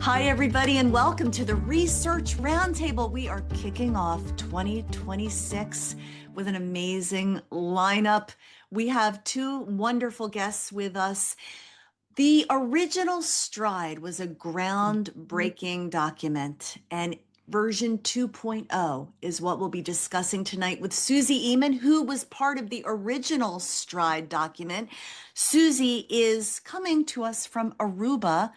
Hi, everybody, and welcome to the Research Roundtable. We are kicking off 2026 with an amazing lineup. We have two wonderful guests with us. The original Stride was a groundbreaking document, and version 2.0 is what we'll be discussing tonight with Susie Eman, who was part of the original Stride document. Susie is coming to us from Aruba.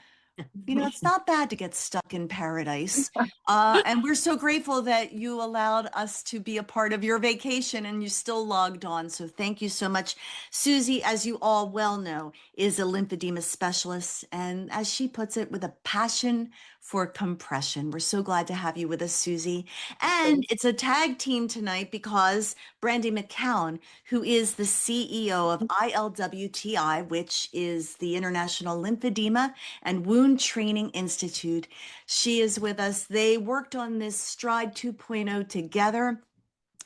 You know, it's not bad to get stuck in paradise. And we're so grateful that you allowed us to be a part of your vacation and you still logged on. So thank you so much. Susie, as you all well know, is a lymphedema specialist. And as she puts it, with a passion for compression. We're so glad to have you with us, Susie. And it's a tag team tonight because Brandy McCown, who is the CEO of ILWTI, which is the International Lymphedema and Wound Training Institute. She is with us. They worked on this Stride 2.0 together.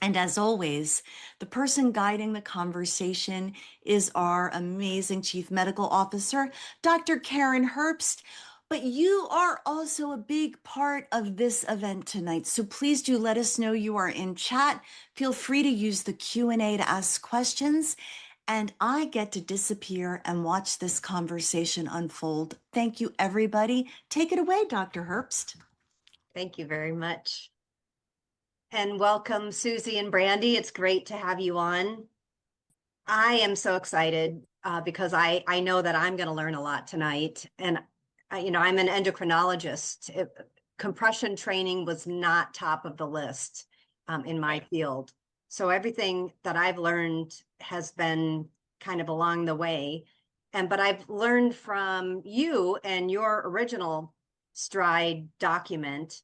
And as always, the person guiding the conversation is our amazing Chief Medical Officer, Dr. Karen Herbst. But you are also a big part of this event tonight. So please do let us know you are in chat. Feel free to use the Q&A to ask questions. And I get to disappear and watch this conversation unfold. Thank you, everybody. Take it away, Dr. Herbst. Thank you very much. And welcome, Susie and Brandy. It's great to have you on. I am so excited because I know that I'm going to learn a lot tonight. And, I'm an endocrinologist. Compression training was not top of the list in my field. So everything that I've learned has been kind of along the way. But I've learned from you and your original Stride document.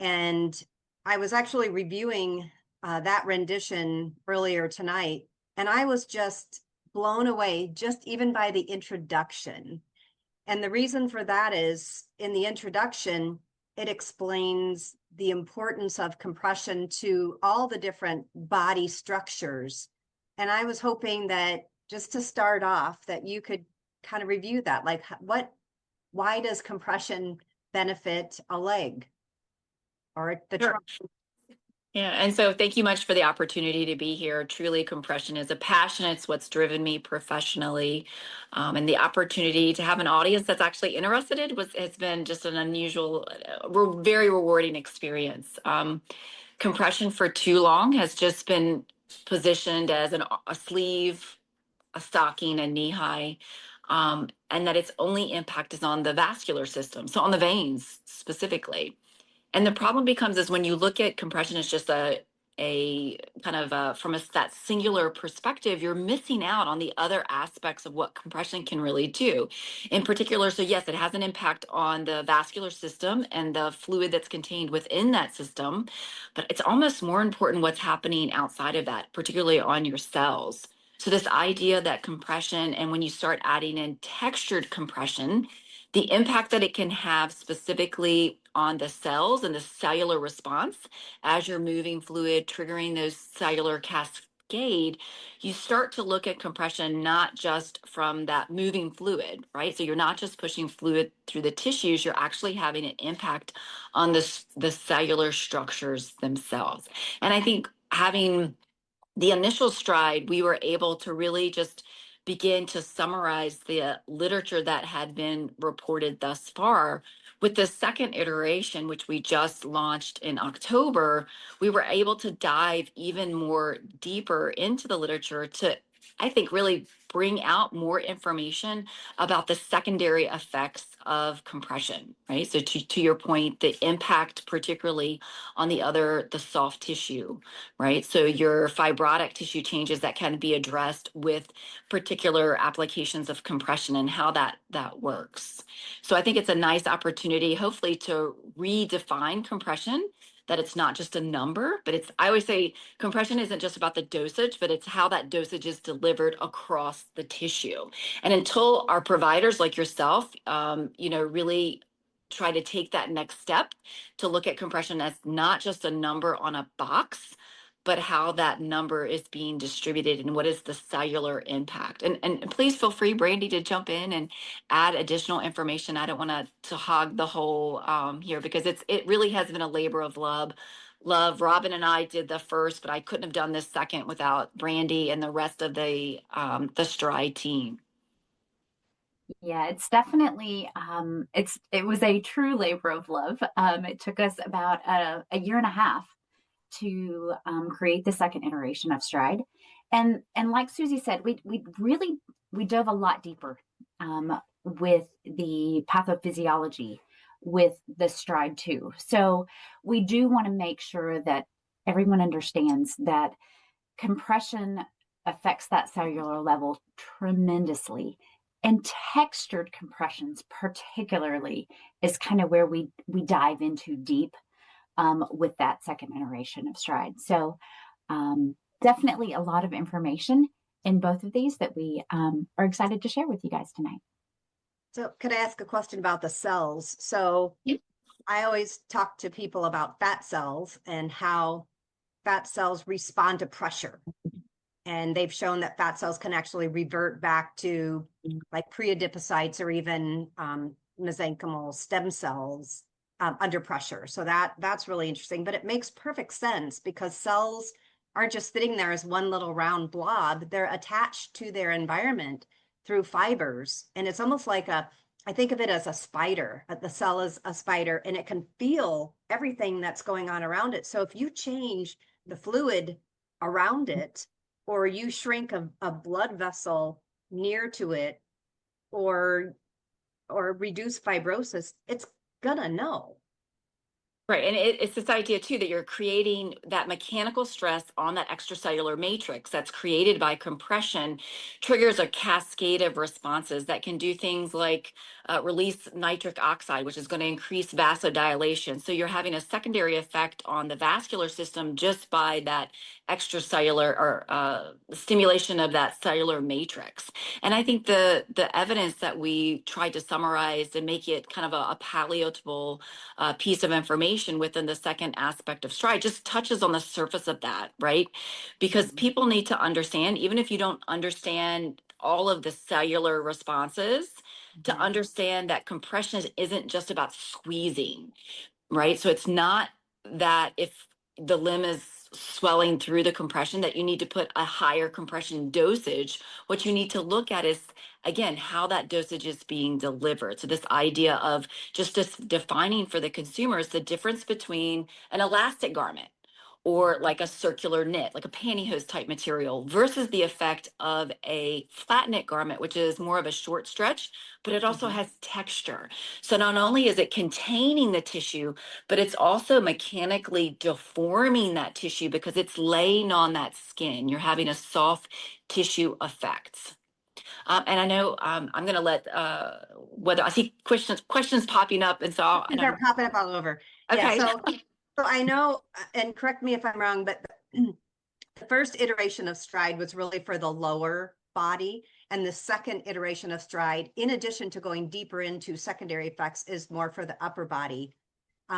And I was actually reviewing that rendition earlier tonight, and I was just blown away just even by the introduction. And the reason for that is in the introduction, it explains the importance of compression to all the different body structures. And I was hoping that just to start off, that you could kind of review that, like why does compression benefit a leg or the Sure. trunk? Yeah, and so thank you much for the opportunity to be here. Truly, compression is a passion. It's what's driven me professionally, and the opportunity to have an audience that's actually interested has been just an unusual, very rewarding experience. Compression for too long has just been positioned as a sleeve, a stocking, a knee high, and that its only impact is on the vascular system, so on the veins specifically. And the problem becomes is when you look at compression as just a kind of from that singular perspective, you're missing out on the other aspects of what compression can really do. In particular, so yes, it has an impact on the vascular system and the fluid that's contained within that system, but it's almost more important what's happening outside of that, particularly on your cells. So this idea that compression, and when you start adding in textured compression, the impact that it can have specifically on the cells and the cellular response as you're moving fluid, triggering those cellular cascade, you start to look at compression not just from that moving fluid, right? So you're not just pushing fluid through the tissues, you're actually having an impact on the cellular structures themselves. And I think having the initial Stride, we were able to really just begin to summarize the literature that had been reported thus far. With the second iteration, which we just launched in October, we were able to dive even more deeper into the literature to, I think, really bring out more information about the secondary effects of compression, right? So to your point, the impact particularly on the soft tissue, right? So your fibrotic tissue changes that can be addressed with particular applications of compression and how that works. So I think it's a nice opportunity, hopefully, to redefine compression, that it's not just a number, but I always say compression isn't just about the dosage, but it's how that dosage is delivered across the tissue. And until our providers like yourself, really try to take that next step to look at compression as not just a number on a box, but how that number is being distributed and what is the cellular impact. And please feel free, Brandy, to jump in and add additional information. I don't want to hog the whole here, because it really has been a labor of love. Robin and I did the first, but I couldn't have done this second without Brandy and the rest of the Stride team. Yeah, it's definitely it was a true labor of love. It took us about a year and a half to create the second iteration of Stride, and like Susie said, we dove a lot deeper with the pathophysiology with the Stride too. So we do want to make sure that everyone understands that compression affects that cellular level tremendously. And textured compressions, particularly, is kind of where we dive into deep with that second iteration of Stride. So definitely a lot of information in both of these that we are excited to share with you guys tonight. So could I ask a question about the cells? So Yep. I always talk to people about fat cells and how fat cells respond to pressure. And they've shown that fat cells can actually revert back to like pre-adipocytes or even mesenchymal stem cells under pressure. So that's really interesting, but it makes perfect sense because cells aren't just sitting there as one little round blob. They're attached to their environment through fibers. And it's almost like I think of it as a spider. The cell is a spider and it can feel everything that's going on around it. So if you change the fluid around it, or you shrink a blood vessel near to it, or reduce fibrosis, it's gonna know. Right. And it's this idea too that you're creating that mechanical stress on that extracellular matrix that's created by compression triggers a cascade of responses that can do things like release nitric oxide, which is going to increase vasodilation. So you're having a secondary effect on the vascular system just by that extracellular or stimulation of that cellular matrix. And I think the evidence that we tried to summarize and make it kind of a palatable piece of information within the second aspect of Stride just touches on the surface of that, right? Because people need to understand, even if you don't understand all of the cellular responses, to understand that compression isn't just about squeezing, right? So it's not that if the limb is swelling through the compression that you need to put a higher compression dosage. What you need to look at is, again, how that dosage is being delivered. So this idea of just defining for the consumers the difference between an elastic garment or like a circular knit, like a pantyhose type material, versus the effect of a flat knit garment, which is more of a short stretch, but it also has texture. So not only is it containing the tissue, but it's also mechanically deforming that tissue because it's laying on that skin. You're having a soft tissue effect. And I know I'm going to let whether I see questions popping up, and so They're popping up all over. Okay. Yeah, so I know, and correct me if I'm wrong, but the first iteration of Stride was really for the lower body, and the second iteration of Stride, in addition to going deeper into secondary effects, is more for the upper body.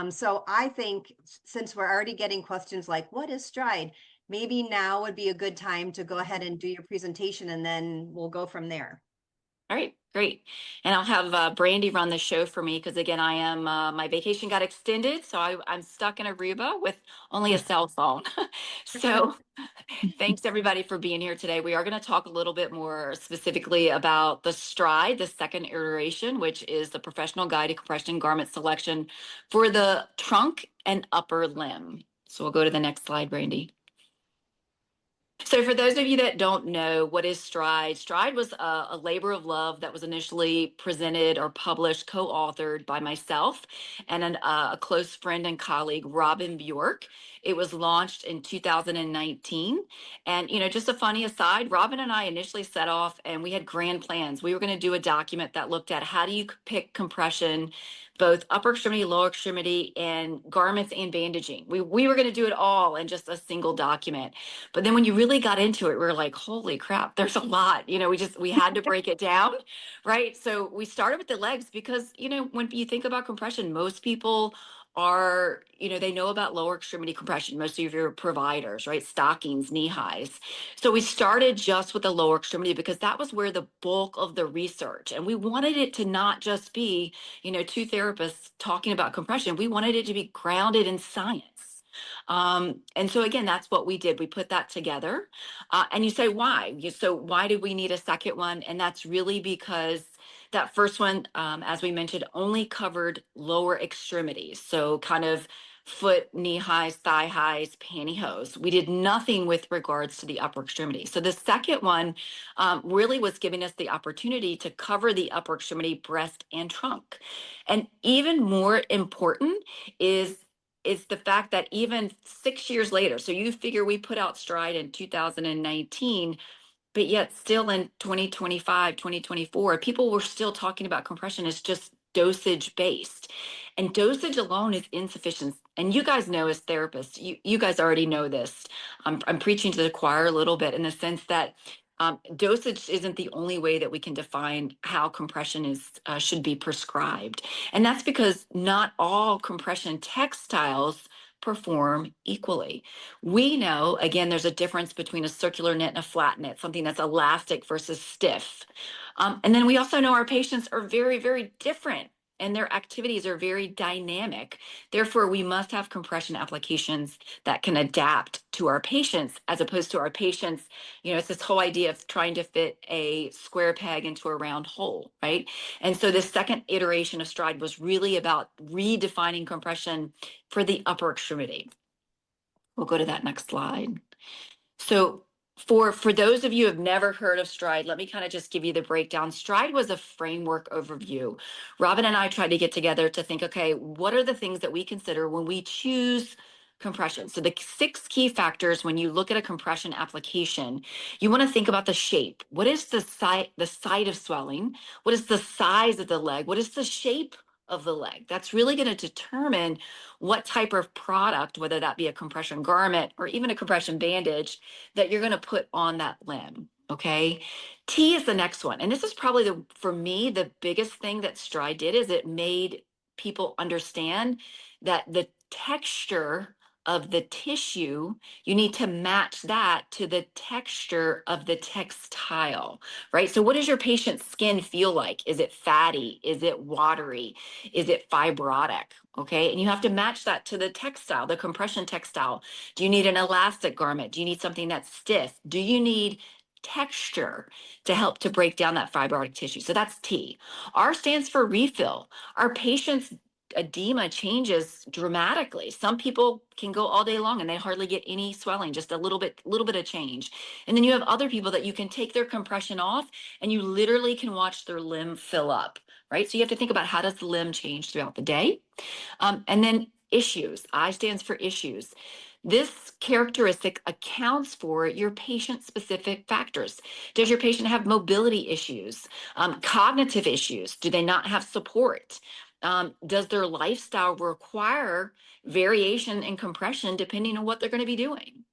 So I think since we're already getting questions like, what is Stride? Maybe now would be a good time to go ahead and do your presentation, and then we'll go from there. All right, great. And I'll have Brandy run the show for me because, again, I am my vacation got extended, so I'm stuck in Aruba with only a cell phone. So thanks everybody for being here today. We are going to talk a little bit more specifically about the Stride, the second iteration, which is the professional guide to compression garment selection for the trunk and upper limb. So we'll go to the next slide, Brandy. So for those of you that don't know, what is Stride? Stride was a labor of love that was initially presented or published, co-authored by myself and a close friend and colleague, Robin Bjork. It was launched in 2019. And, you know, just a funny aside, Robin and I initially set off and we had grand plans. We were going to do a document that looked at how do you pick compression, both upper extremity, lower extremity, and garments and bandaging. We were going to do it all in just a single document. But then when you really got into it, we were like, holy crap, there's a lot. You know, we had to break it down, right? So we started with the legs because, you know, when you think about compression, most people are, they know about lower extremity compression, most of your providers, right? Stockings, knee highs. So we started just with the lower extremity because that was where the bulk of the research, and we wanted it to not just be, two therapists talking about compression. We wanted it to be grounded in science. And so again, that's what we did. We put that together. And you say, why? So why did we need a second one? And that's really because that first one, as we mentioned, only covered lower extremities. So kind of foot, knee highs, thigh highs, pantyhose. We did nothing with regards to the upper extremity. So the second one really was giving us the opportunity to cover the upper extremity, breast, and trunk. And even more important is the fact that even 6 years later, so you figure we put out Stride in 2019, but yet still in 2025, 2024, people were still talking about compression as just dosage based. And dosage alone is insufficient. And you guys know as therapists, you guys already know this. I'm preaching to the choir a little bit in the sense that dosage isn't the only way that we can define how compression should be prescribed. And that's because not all compression textiles perform equally. We know, again, there's a difference between a circular knit and a flat knit, something that's elastic versus stiff. And then we also know our patients are very, very different and their activities are very dynamic. Therefore, we must have compression applications that can adapt to our patients as opposed to our patients. It's this whole idea of trying to fit a square peg into a round hole, right? And so this second iteration of Stride was really about redefining compression for the upper extremity. We'll go to that next slide. So for those of you who have never heard of Stride, let me kind of just give you the breakdown. Stride was a framework overview. Robin and I tried to get together to think, okay, what are the things that we consider when we choose compression? So the 6 key factors when you look at a compression application, you want to think about the shape. What is the site of swelling? What is the size of the leg? What is the shape of the leg? That's really going to determine what type of product, whether that be a compression garment or even a compression bandage, that you're going to put on that limb. Okay. T is the next one. And this is probably for me, the biggest thing that Stride did is it made people understand that the texture of the tissue, you need to match that to the texture of the textile, right? So what does your patient's skin feel like? Is it fatty? Is it watery? Is it fibrotic? Okay, and you have to match that to the textile, the compression textile. Do you need an elastic garment? Do you need something that's stiff? Do you need texture to help to break down that fibrotic tissue? So that's T. R stands for refill. Our patients' edema changes dramatically. Some people can go all day long and they hardly get any swelling, just a little bit of change. And then you have other people that you can take their compression off and you literally can watch their limb fill up, right? So you have to think about, how does the limb change throughout the day? And then issues. I stands for issues. This characteristic accounts for your patient-specific factors. Does your patient have mobility issues, cognitive issues? Do they not have support? Does their lifestyle require variation in compression depending on what they're going to be doing?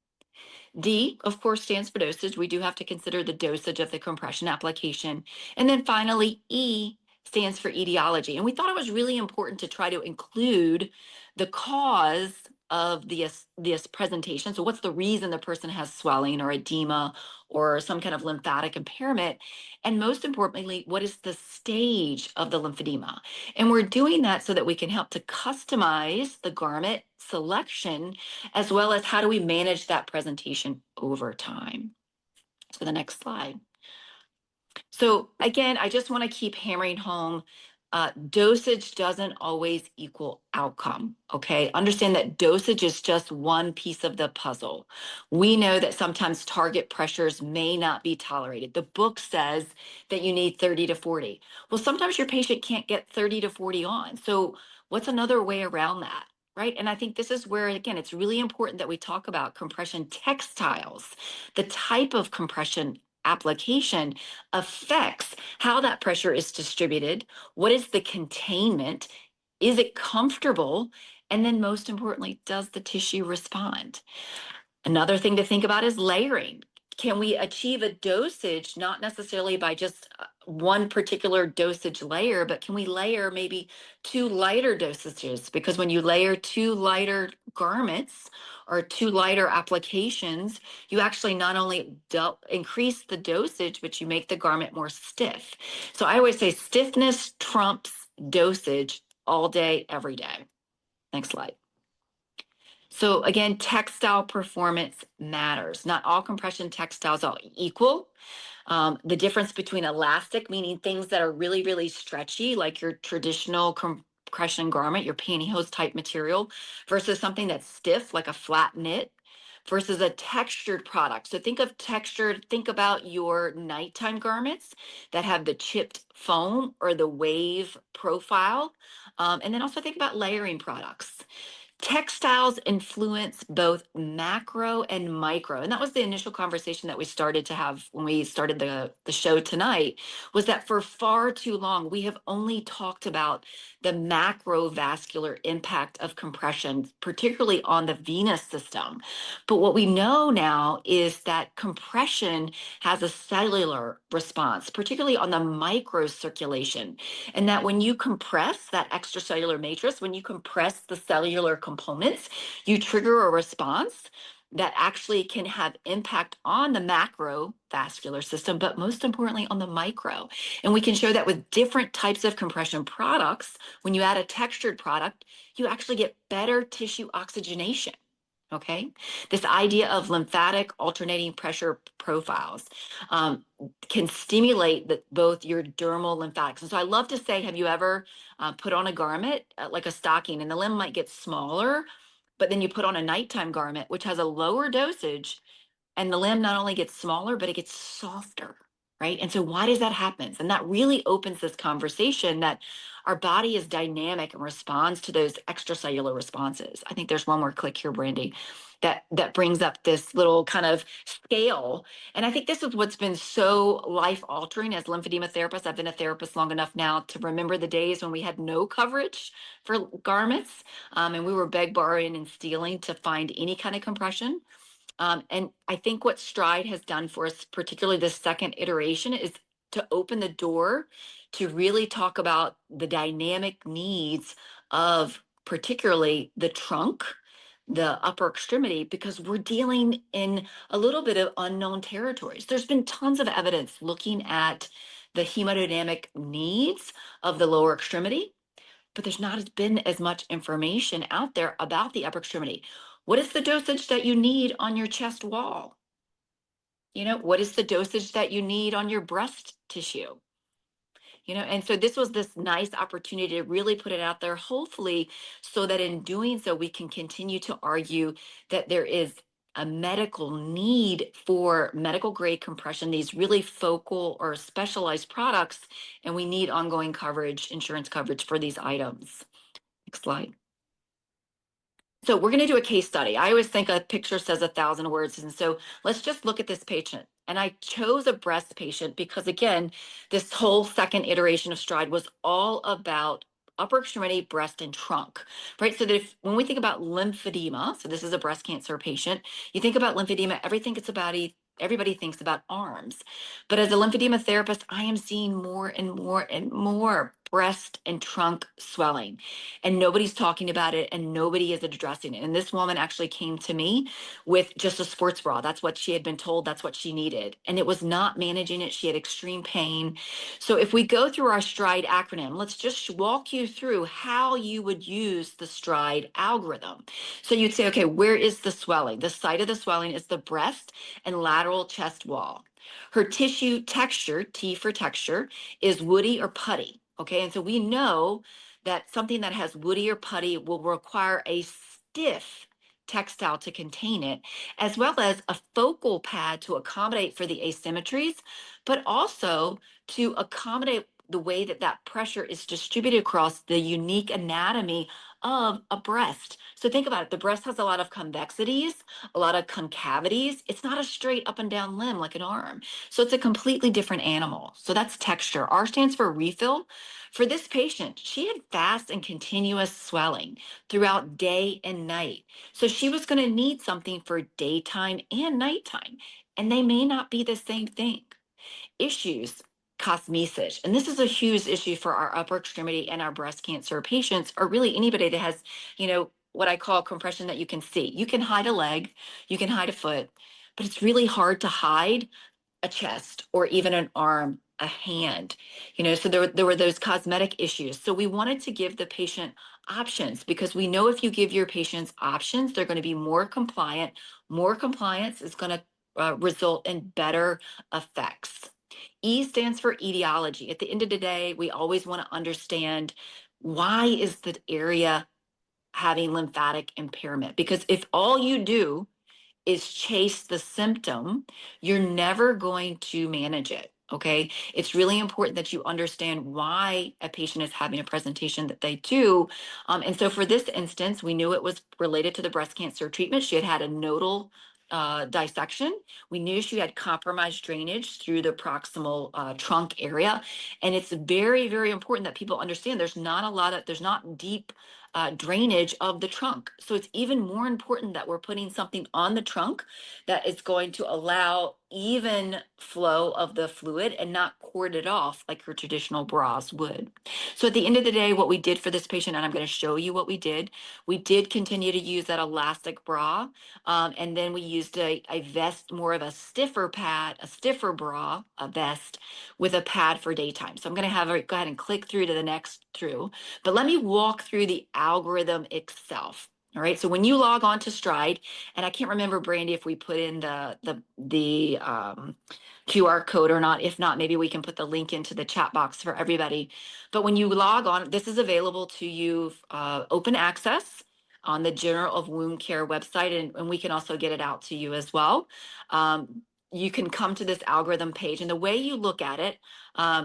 D, of course, stands for dosage. We do have to consider the dosage of the compression application. And then finally, E stands for etiology. And we thought it was really important to try to include the cause of this presentation. So what's the reason the person has swelling or edema or some kind of lymphatic impairment? And most importantly, what is the stage of the lymphedema? And we're doing that so that we can help to customize the garment selection, as well as how do we manage that presentation over time. So the next slide. So again, I just want to keep hammering home, dosage doesn't always equal outcome, okay? Understand that dosage is just one piece of the puzzle. We know that sometimes target pressures may not be tolerated. The book says that you need 30 to 40. Well, sometimes your patient can't get 30 to 40 on. So what's another way around that? Right. And I think this is where, again, it's really important that we talk about compression textiles. The type of compression application affects how that pressure is distributed. What is the containment? Is it comfortable? And then most importantly, does the tissue respond? Another thing to think about is layering. Can we achieve a dosage, not necessarily by just one particular dosage layer, but can we layer maybe 2 lighter dosages? Because when you layer 2 lighter garments or 2 lighter applications, you actually not only increase the dosage, but you make the garment more stiff. So I always say stiffness trumps dosage all day, every day. Next slide. So again, textile performance matters. Not all compression textiles are equal. The difference between elastic, meaning things that are really, really stretchy, like your traditional compression garment, your pantyhose type material, versus something that's stiff, like a flat knit, versus a textured product. So think of textured, think about your nighttime garments that have the chipped foam or the wave profile. And then also think about layering products. Textiles influence both macro and micro. And that was the initial conversation that we started to have when we started the show tonight, was that for far too long, we have only talked about the macrovascular impact of compression, particularly on the venous system. But what we know now is that compression has a cellular response, particularly on the microcirculation. And that when you compress that extracellular matrix, when you compress the cellular components, you trigger a response that actually can have impact on the macrovascular system, but most importantly on the micro. And we can show that with different types of compression products. When you add a textured product, you actually get better tissue oxygenation. Okay, this idea of lymphatic alternating pressure profiles can stimulate both your dermal lymphatics. And so I love to say, have you ever put on a garment like a stocking, and the limb might get smaller, but then you put on a nighttime garment, which has a lower dosage, and the limb not only gets smaller, but it gets softer, right? And so why does that happen? And that really opens this conversation that our body is dynamic and responds to those extracellular responses. I think there's one more click here, Brandy, that brings up this little kind of scale. And I think this is what's been so life-altering as lymphedema therapists. I've been a therapist long enough now to remember the days when we had no coverage for garments, and we were borrowing, and stealing to find any kind of compression. And I think what Stride has done for us, particularly this second iteration, is to open the door to really talk about the dynamic needs of particularly the trunk, the upper extremity, because we're dealing in a little bit of unknown territories. There's been tons of evidence looking at the hemodynamic needs of the lower extremity, but there's not been as much information out there about the upper extremity. What is the dosage that you need on your chest wall? What is the dosage that you need on your breast tissue? And so this was this nice opportunity to really put it out there, hopefully, so that in doing so, we can continue to argue that there is a medical need for medical grade compression, these really focal or specialized products, and we need ongoing coverage, insurance coverage for these items. Next slide. So we're going to do a case study. I always think a picture says 1,000 words. And so let's just look at this patient. And I chose a breast patient because, again, this whole second iteration of Stride was all about upper extremity, breast, and trunk, right? So that when we think about lymphedema, so this is a breast cancer patient, you think about lymphedema, everybody thinks about arms. But as a lymphedema therapist, I am seeing more and more and more breast and trunk swelling, and nobody's talking about it, and nobody is addressing it. And this woman actually came to me with just a sports bra. That's what she had been told, that's what she needed. And it was not managing it. She had extreme pain. So if we go through our STRIDE acronym, let's just walk you through how you would use the STRIDE algorithm. So you'd say, okay, where is the swelling? The site of the swelling is the breast and lateral chest wall. Her tissue texture, T for texture, is woody or putty. Okay, and so we know that something that has woody or putty will require a stiff textile to contain it, as well as a focal pad to accommodate for the asymmetries, but also to accommodate the way that that pressure is distributed across the unique anatomy of a breast. So think about it. The breast has a lot of convexities, a lot of concavities. It's not a straight up and down limb like an arm. So it's a completely different animal. So that's texture. R stands for refill. For this patient, she had fast and continuous swelling throughout day and night. So she was going to need something for daytime and nighttime, and they may not be the same thing. Issues, cosmesis. And this is a huge issue for our upper extremity and our breast cancer patients, or really anybody that has, what I call compression that you can see. You can hide a leg, you can hide a foot, but it's really hard to hide a chest or even an arm, a hand. So there were those cosmetic issues. So we wanted to give the patient options, because we know if you give your patients options, they're going to be more compliant. More compliance is going to result in better effects. E stands for etiology. At the end of the day, we always want to understand, why is the area having lymphatic impairment? Because if all you do is chase the symptom, you're never going to manage it. Okay. It's really important that you understand why a patient is having a presentation that they do. And so for this instance, we knew it was related to the breast cancer treatment. She had had a nodal dissection. We knew she had compromised drainage through the proximal trunk area. And it's very, very important that people understand there's not deep drainage of the trunk. So it's even more important that we're putting something on the trunk that is going to allow even flow of the fluid and not cord it off like your traditional bras would. So at the end of the day, what we did for this patient, and I'm going to show you what we did continue to use that elastic bra. And then we used a vest, more of a stiffer pad, a stiffer bra, a vest with a pad for daytime. So I'm going to have her go ahead and click through to the next through. But let me walk through the algorithm itself. All right. So when you log on to Stride, and I can't remember, Brandy, if we put in the QR code or not. If not, maybe we can put the link into the chat box for everybody. But when you log on, this is available to you open access on the Journal of Wound Care website, and we can also get it out to you as well. You can come to this algorithm page, and the way you look at it,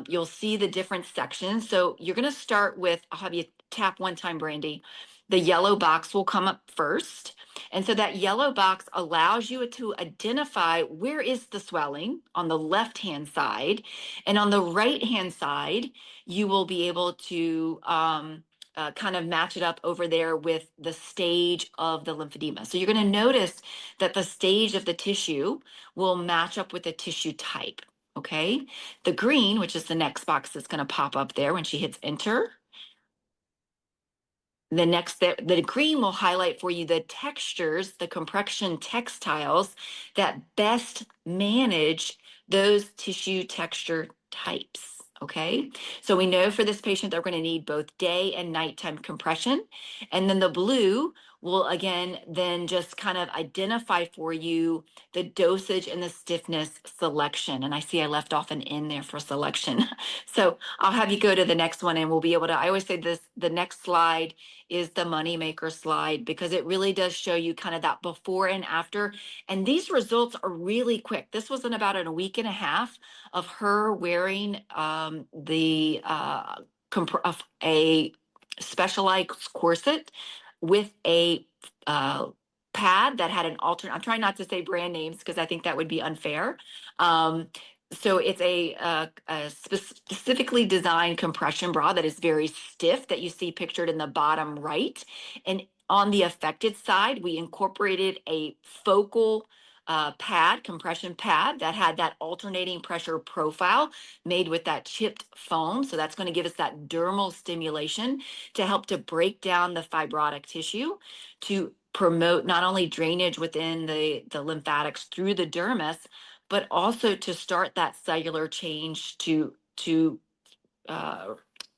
you'll see the different sections. So you're going to start with, I'll have you tap one time, Brandy. The yellow box will come up first. And so that yellow box allows you to identify where is the swelling on the left-hand side. And on the right-hand side, you will be able to kind of match it up over there with the stage of the lymphedema. So you're going to notice that the stage of the tissue will match up with the tissue type. Okay. The green, which is the next box that's going to pop up there when she hits enter. The green will highlight for you the textures, the compression textiles that best manage those tissue texture types. Okay, so we know for this patient they're going to need both day and nighttime compression. And then the blue will again then just kind of identify for you the dosage and the stiffness selection. And I see I left off an N there for selection. So I'll have you go to the next one, and we'll be able to, I always say this, the next slide is the moneymaker slide, because it really does show you kind of that before and after. And these results are really quick. This was in about a week and a half of her wearing a specialized corset with a pad that had an alternate. I'm trying not to say brand names because I think that would be unfair. So it's a specifically designed compression bra that is very stiff, that you see pictured in the bottom right. And on the affected side, we incorporated a focal pad, compression pad, that had that alternating pressure profile made with that chipped foam. So that's going to give us that dermal stimulation to help to break down the fibrotic tissue, to promote not only drainage within the lymphatics through the dermis, but also to start that cellular change to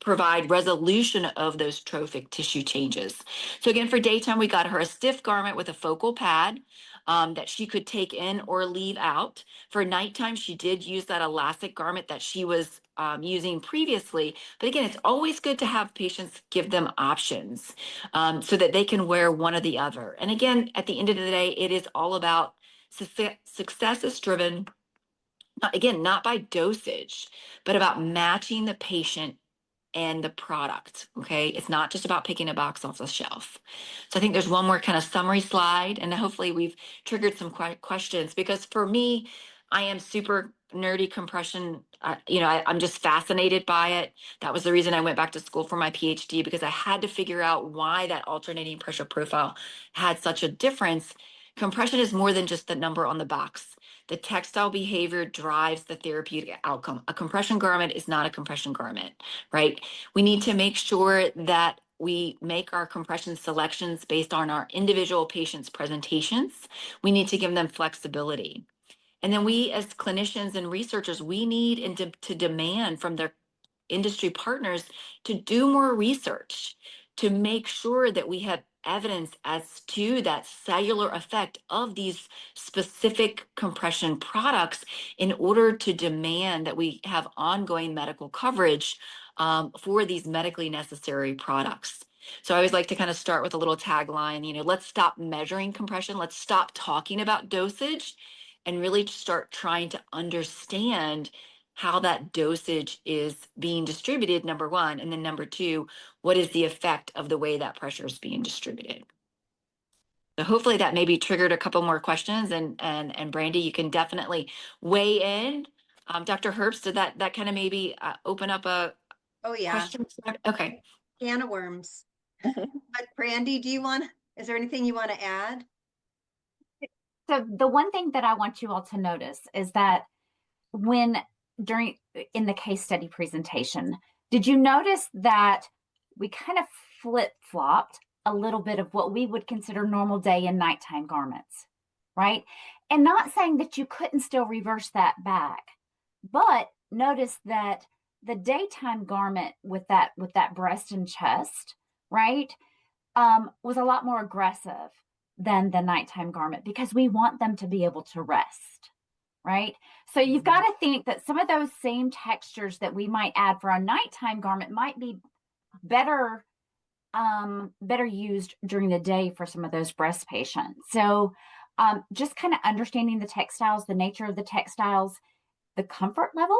provide resolution of those trophic tissue changes. So again, for daytime, we got her a stiff garment with a focal pad that she could take in or leave out. For nighttime, she did use that elastic garment that she was using previously. But again, it's always good to have patients give them options so that they can wear one or the other. And again, at the end of the day, it is all about success is driven, again, not by dosage, but about matching the patient and the product. Okay. It's not just about picking a box off the shelf. So I think there's one more kind of summary slide, and hopefully we've triggered some questions, because for me, I am super nerdy compression. I'm just fascinated by it. That was the reason I went back to school for my PhD, because I had to figure out why that alternating pressure profile had such a difference. Compression is more than just the number on the box. The textile behavior drives the therapeutic outcome. A compression garment is not a compression garment, right? We need to make sure that we make our compression selections based on our individual patients' presentations. We need to give them flexibility. And then we, as clinicians and researchers, we need to demand from their industry partners to do more research to make sure that we have evidence as to that cellular effect of these specific compression products in order to demand that we have ongoing medical coverage for these medically necessary products. So I always like to kind of start with a little tagline, let's stop measuring compression, let's stop talking about dosage, and really start trying to understand how that dosage is being distributed, number one, and then number two, what is the effect of the way that pressure is being distributed. So hopefully that maybe triggered a couple more questions, and Brandy, you can definitely weigh in. Dr. Herbst, did that kind of maybe open up a question? Okay. Can of worms. But Brandy, is there anything you want to add? So the one thing that I want you all to notice is that in the case study presentation, did you notice that we kind of flip-flopped a little bit of what we would consider normal day and nighttime garments, right? And not saying that you couldn't still reverse that back, but notice that the daytime garment with that breast and chest, right, was a lot more aggressive than the nighttime garment because we want them to be able to rest, right? So you've got to think that some of those same textures that we might add for a nighttime garment might be better used during the day for some of those breast patients. So just kind of understanding the textiles, the nature of the textiles, the comfort level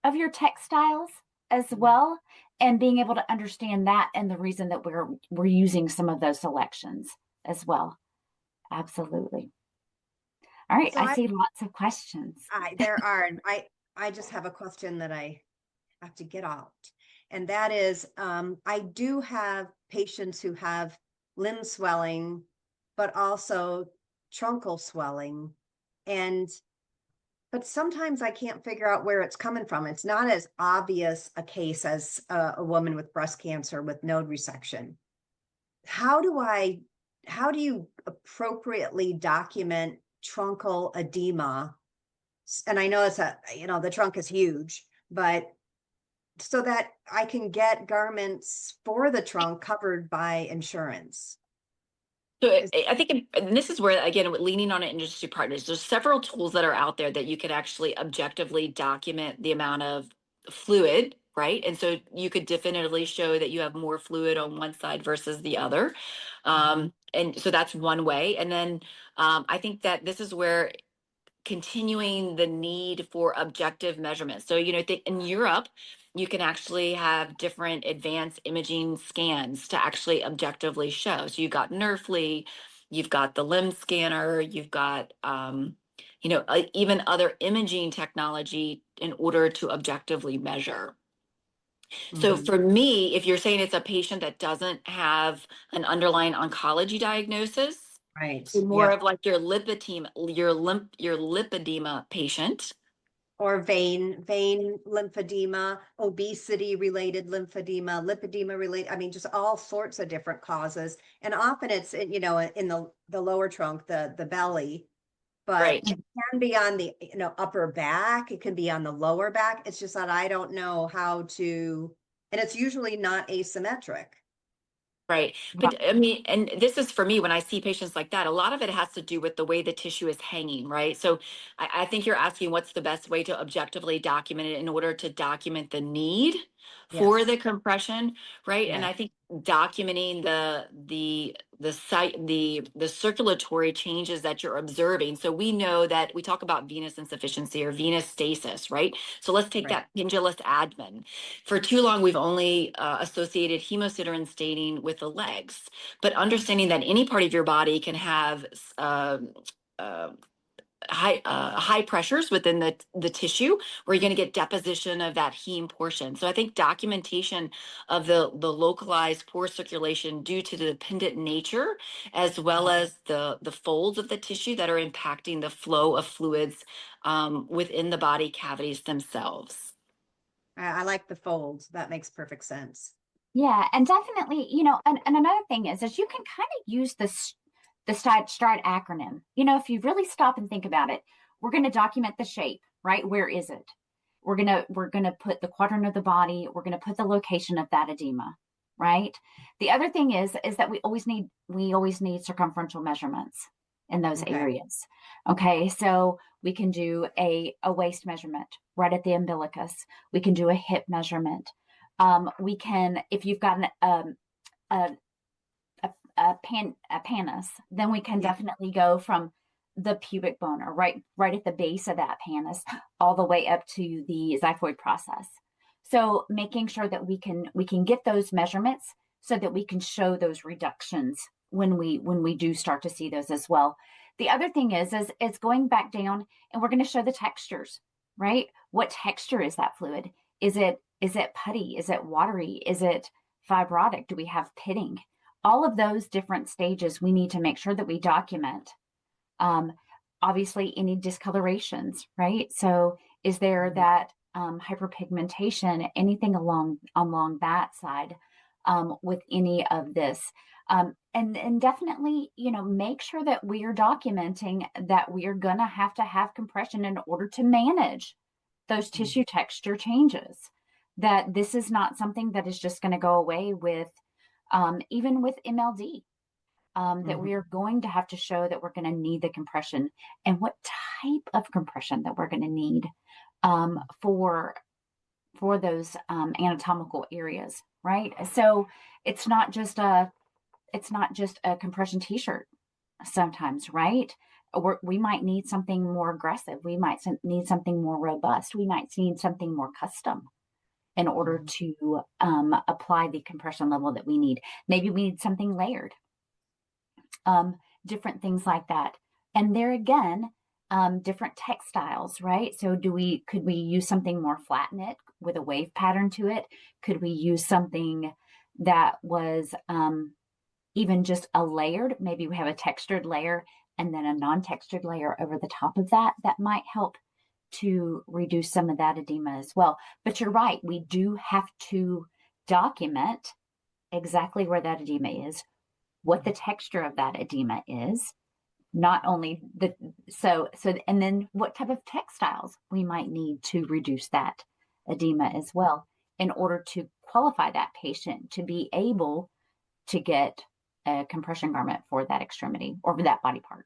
of your textiles as well, and being able to understand that and the reason that we're using some of those selections as well. Absolutely. All right, so I see lots of questions. There are. I just have a question that I have to get out. And that is, I do have patients who have limb swelling, but also truncal swelling. But sometimes I can't figure out where it's coming from. It's not as obvious a case as a woman with breast cancer with node resection. How do you appropriately document truncal edema? And I know the trunk is huge, but so that I can get garments for the trunk covered by insurance. So I think, and this is where, again, leaning on industry partners, there's several tools that are out there that you can actually objectively document the amount of fluid, right? And so you could definitively show that you have more fluid on one side versus the other. And so that's one way. And then I think that this is where continuing the need for objective measurements. So, in Europe, you can actually have different advanced imaging scans to actually objectively show. So you've got Nerfly, you've got the limb scanner, you've got, even other imaging technology in order to objectively measure. So for me, if you're saying it's a patient that doesn't have an underlying oncology diagnosis, right, more of like your lymphedema, your lymphedema patient, or vein lymphedema, obesity related lymphedema, lipedema related, just all sorts of different causes. And often it's, in the lower trunk, the belly, but right. It can be on the, upper back. It can be on the lower back. It's just that I don't know how to, and it's usually not asymmetric. Right. But and this is for me, when I see patients like that, a lot of it has to do with the way the tissue is hanging, right? So I think you're asking what's the best way to objectively document it in order to document the need for the compression, right? Yes. And I think documenting the circulatory changes that you're observing. So we know that we talk about venous insufficiency or venous stasis, right? So let's take that pendulous admin. For too long, we've only associated hemosiderin staining with the legs, but understanding that any part of your body can have high pressures within the tissue, where you're going to get deposition of that heme portion. So I think documentation of the localized poor circulation due to the dependent nature, as well as the folds of the tissue that are impacting the flow of fluids within the body cavities themselves. I like the folds. That makes perfect sense. Yeah, and definitely, and another thing is you can kind of use the STRIDE acronym. If you really stop and think about it, we're going to document the shape, right? Where is it? We're gonna put the quadrant of the body. We're going to put the location of that edema, right? The other thing is that we always need circumferential measurements in those areas. Okay, so we can do a waist measurement right at the umbilicus. We can do a hip measurement. We can, if you've got a pannus, then we can definitely go from the pubic bone, or right at the base of that pannus, all the way up to the xiphoid process. So making sure that we can get those measurements so that we can show those reductions when we do start to see those as well. The other thing is going back down, and we're going to show the textures, right? What texture is that fluid? Is it putty? Is it watery? Is it fibrotic? Do we have pitting? All of those different stages we need to make sure that we document. Obviously, any discolorations, right? So is there that hyperpigmentation, anything along that side with any of this? And definitely, make sure that we are documenting that we are going to have compression in order to manage those tissue texture changes. That this is not something that is just going to go away with, even with MLD, that we are going to have to show that we're going to need the compression, and what type of compression that we're going to need for those anatomical areas, right? So it's not just a compression t-shirt sometimes, right? We might need something more aggressive. We might need something more robust. We might need something more custom in order to apply the compression level that we need. Maybe we need something layered, different things like that. And there again, different textiles, right? So could we use something more flat knit with a wave pattern to it? Could we use something that was even just a layered? Maybe we have a textured layer and then a non-textured layer over the top of that. That might help to reduce some of that edema as well. But you're right, we do have to document exactly where that edema is, what the texture of that edema is, not only and then what type of textiles we might need to reduce that edema as well, in order to qualify that patient to be able to get a compression garment for that extremity or for that body part.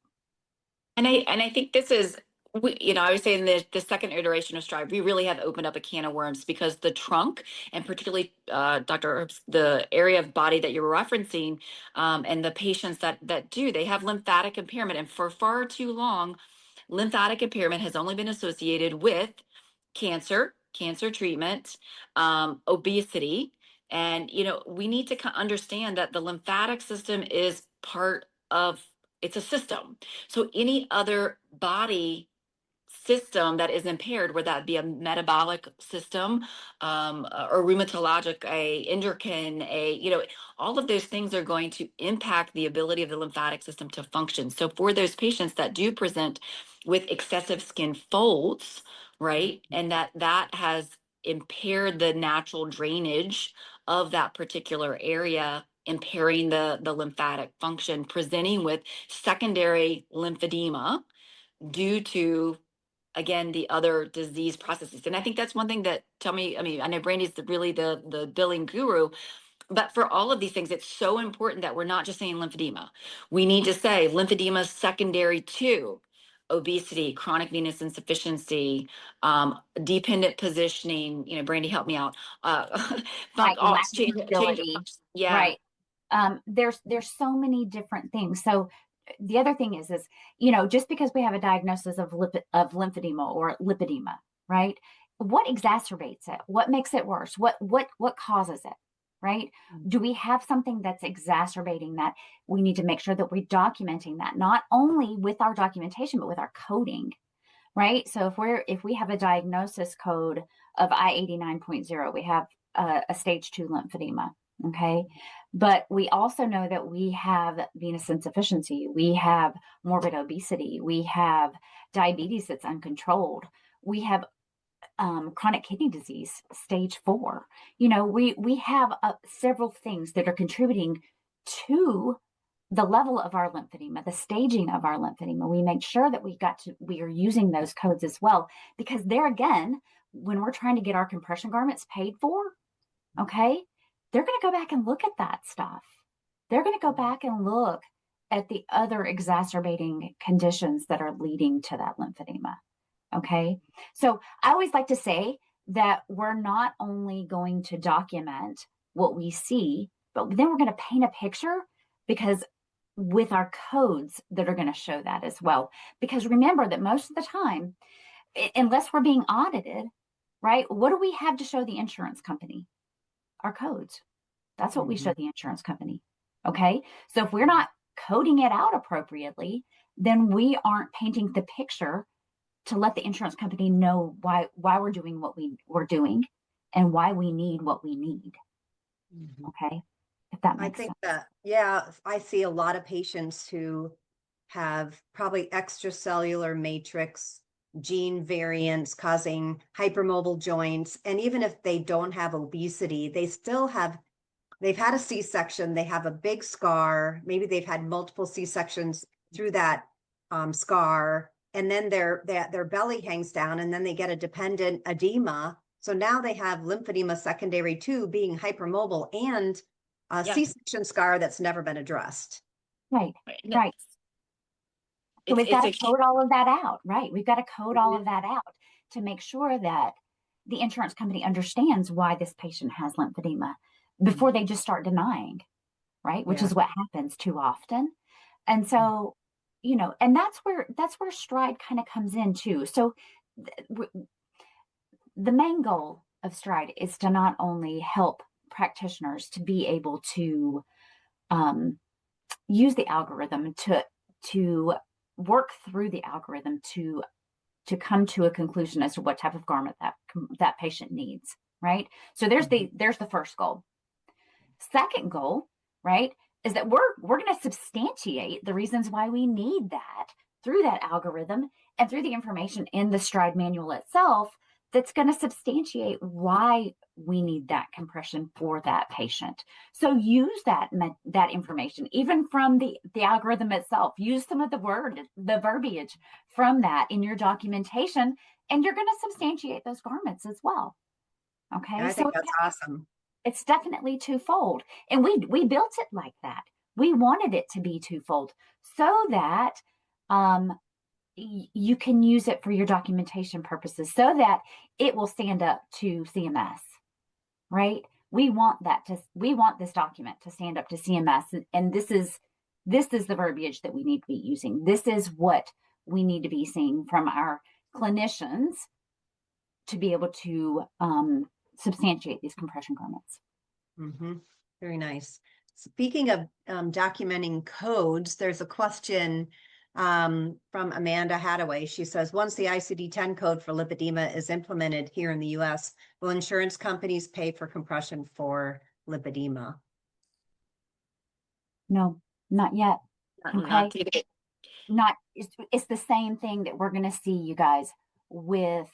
And I think this is, I was saying the second iteration of STRIDE, we really have opened up a can of worms, because the trunk, and particularly Dr. Herbst, the area of body that you're referencing, and the patients that they have lymphatic impairment. And for far too long, lymphatic impairment has only been associated with cancer treatment, obesity. And, we need to understand that the lymphatic system is it's a system. So any other body system that is impaired, whether that be a metabolic system, or rheumatologic, a endocrine, all of those things are going to impact the ability of the lymphatic system to function. So for those patients that do present with excessive skin folds, right, and that has impaired the natural drainage of that particular area, impairing the lymphatic function, presenting with secondary lymphedema due to, again, the other disease processes. And I think that's one thing that I know Brandy's really the billing guru, but for all of these things, it's so important that we're not just saying lymphedema. We need to say lymphedema is secondary to obesity, chronic venous insufficiency, dependent positioning. Brandy, help me out. Like right. There's so many different things. So the other thing is just because we have a diagnosis of lymphedema or lipedema, right? What exacerbates it? What makes it worse? What causes it, right? Do we have something that's exacerbating that? We need to make sure that we're documenting that, not only with our documentation, but with our coding, right? So if we have a diagnosis code of I-89.0, we have a stage 2 lymphedema, okay? But we also know that we have venous insufficiency, we have morbid obesity, we have diabetes that's uncontrolled, we have chronic kidney disease, stage 4. You know, we have several things that are contributing to the level of our lymphedema, the staging of our lymphedema. We make sure that we are using those codes as well, because there again, when we're trying to get our compression garments paid for, okay, they're going to go back and look at that stuff. They're going to go back and look at the other exacerbating conditions that are leading to that lymphedema. Okay. So I always like to say that we're not only going to document what we see, but then we're going to paint a picture, because with our codes that are going to show that as well. Because remember that most of the time, unless we're being audited, right, what do we have to show the insurance company? Our codes. That's what we show the insurance company. Okay. So if we're not coding it out appropriately, then we aren't painting the picture to let the insurance company know why we're doing what we're doing and why we need what we need. Okay. If that makes sense. That, yeah, I see a lot of patients who have probably extracellular matrix gene variants causing hypermobile joints. And even if they don't have obesity, they've had a C-section, they have a big scar, maybe they've had multiple C-sections through that scar, and then their belly hangs down, and then they get a dependent edema. So now they have lymphedema secondary to being hypermobile and a C-section scar that's never been addressed. Right. So we've got to code all of that out, right? We've got to code all of that out to make sure that the insurance company understands why this patient has lymphedema before they just start denying, right? Which is what happens too often. And so, you know, and that's where Stride kind of comes in too. So the main goal of Stride is to not only help practitioners to be able to use the algorithm to work through the algorithm to come to a conclusion as to what type of garment that patient needs, right? So there's the first goal. Second goal, right, is that we're going to substantiate the reasons why we need that through that algorithm and through the information in the Stride manual itself that's going to substantiate why we need that compression for that patient. So use that information, even from the algorithm itself. Use some of the verbiage from that in your documentation, and you're going to substantiate those garments as well. Okay, I think that's awesome. It's definitely twofold, and we built it like that. We wanted it to be twofold so that you can use it for your documentation purposes, so that it will stand up to CMS, right? We want this document to stand up to CMS, and this is the verbiage that we need to be using. This is what we need to be seeing from our clinicians to be able to substantiate these compression garments. Very nice. Speaking of documenting codes, there's a question from Amanda Hadaway. She says, once the ICD-10 code for lymphedema is implemented here in the US, will insurance companies pay for compression for lymphedema? No, not yet. Okay. It's the same thing that we're going to see, you guys, with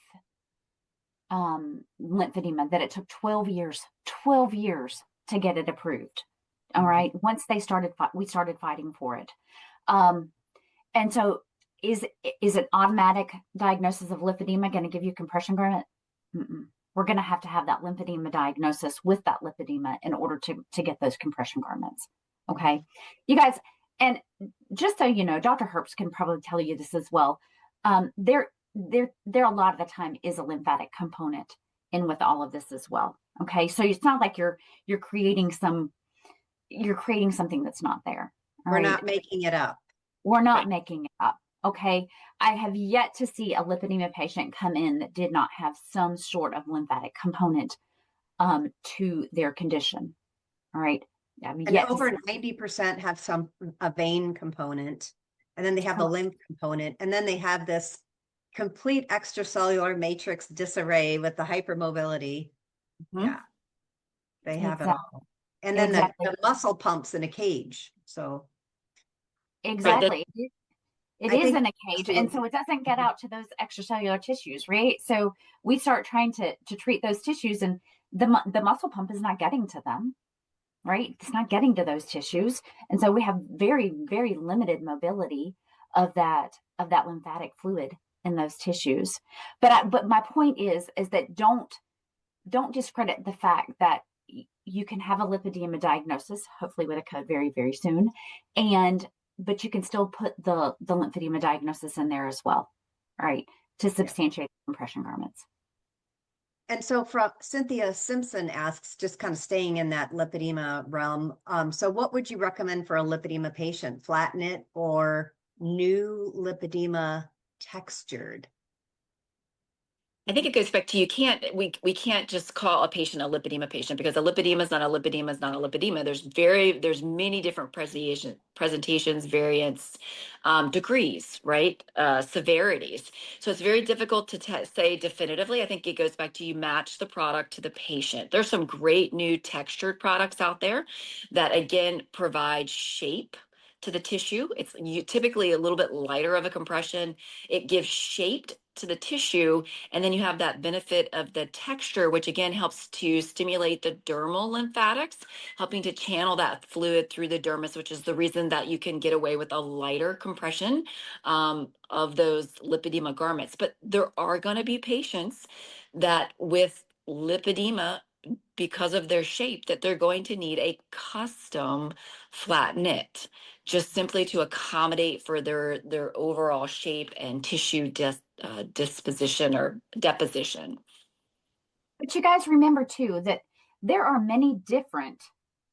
lymphedema, that it took 12 years to get it approved. All right. Once we started fighting for it. And so is an automatic diagnosis of lymphedema going to give you a compression garment? We're going to have that lymphedema diagnosis with that lymphedema in order to get those compression garments. Okay. You guys, and just so you know, Dr. Herbst can probably tell you this as well. There a lot of the time is a lymphatic component in with all of this as well. Okay. So it's not like you're creating something that's not there. We're not making it up. We're not making it up. Okay. I have yet to see a lymphedema patient come in that did not have some sort of lymphatic component to their condition. All right. I've And yet to over see 90% have a vein component, and then they have the lymph component, and then they have this complete extracellular matrix disarray with the hypermobility. Mhm. Yeah, they have it exactly. all. And then Exactly. the muscle pumps in a cage. So Exactly. It I is think in a cage, and so it doesn't get out to those extracellular tissues, right? So we start trying to treat those tissues, and the muscle pump is not getting to them, right? It's not getting to those tissues, and so we have very, very limited mobility of that lymphatic fluid in those tissues. But my point is that don't discredit the fact that you can have a lipedema diagnosis, hopefully with a code very, very soon, but you can still put the lymphedema diagnosis in there as well, right, to substantiate compression garments. And so from Cynthia Simpson asks, just kind of staying in that lipedema realm, so what would you recommend for a lipedema patient? Flatten it or new lipedema textured? I think it goes back to we can't just call a patient a lipedema patient, because a lipedema is not a lipedema is not a lipedema. There's many different presentations, variants, degrees, right? Severities. So it's very difficult to say definitively. I think it goes back to you match the product to the patient. There's some great new textured products out there that again provide shape to the tissue. It's typically a little bit lighter of a compression. It gives shape to the tissue, and then you have that benefit of the texture, which again helps to stimulate the dermal lymphatics, helping to channel that fluid through the dermis, which is the reason that you can get away with a lighter compression of those lipedema garments. But there are going to be patients that with lipedema, because of their shape, that they're going to need a custom flat knit, just simply to accommodate for their overall shape and tissue disposition or deposition. But you guys remember too that there are many different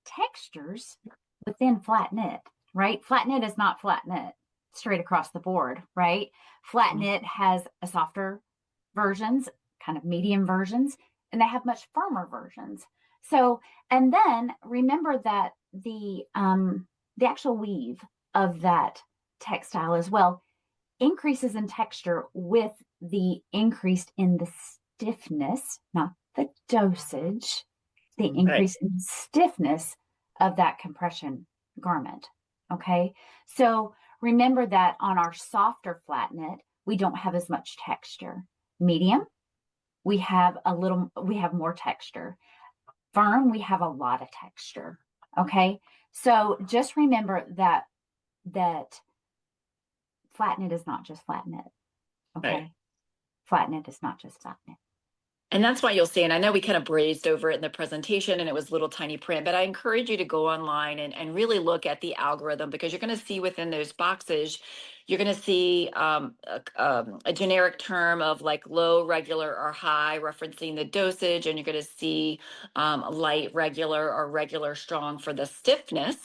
textures within flat knit, right? Flat knit is not flat knit straight across the board, right? Flat knit has a softer versions, kind of medium versions, and they have much firmer versions. So, and then remember that the actual weave of that textile as well increases in texture with the increase in the stiffness, not the dosage, the increase in stiffness of that compression garment. Okay. So remember that on our softer flat knit, we don't have as much texture. Medium, we have more texture. Firm, we have a lot of texture. Okay. So just remember that flat knit is not just flat knit. Okay. Right. Flat knit is not just flat knit. And that's why you'll see, and I know we kind of brazed over it in the presentation and it was little tiny print, but I encourage you to go online and really look at the algorithm, because you're going to see within those boxes, you're going to see a generic term of like low, regular, or high, referencing the dosage, and you're going to see light, regular, or regular, strong for the stiffness.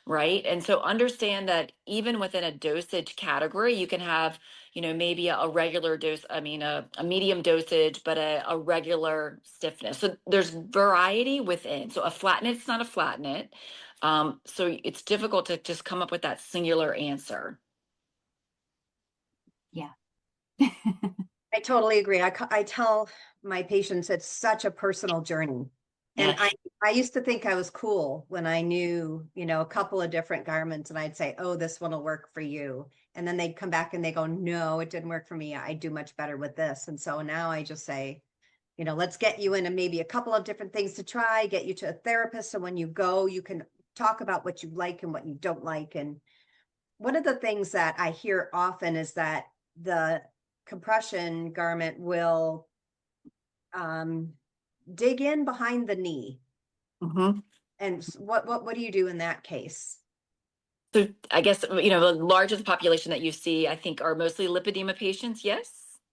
Right. And so understand that even within a dosage category, you can have, maybe a regular dose, a medium dosage, but a regular stiffness. So there's variety within. So a flat knit is not a flat knit. So it's difficult to just come up with that singular answer. Yeah. I totally agree. I tell my patients it's such a personal journey. And Yes. I used to think I was cool when I knew, a couple of different garments, and I'd say, oh, this one will work for you. And then they'd come back and they go, no, it didn't work for me. I do much better with this. And so now I just say, let's get you into maybe a couple of different things to try, get you to a therapist. So when you go, you can talk about what you like and what you don't like. And one of the things that I hear often is that the compression garment will dig in behind the knee. Mm-hmm. And what do you do in that case? So I guess, the largest population that you see, I think, are mostly lipedema patients. Yes.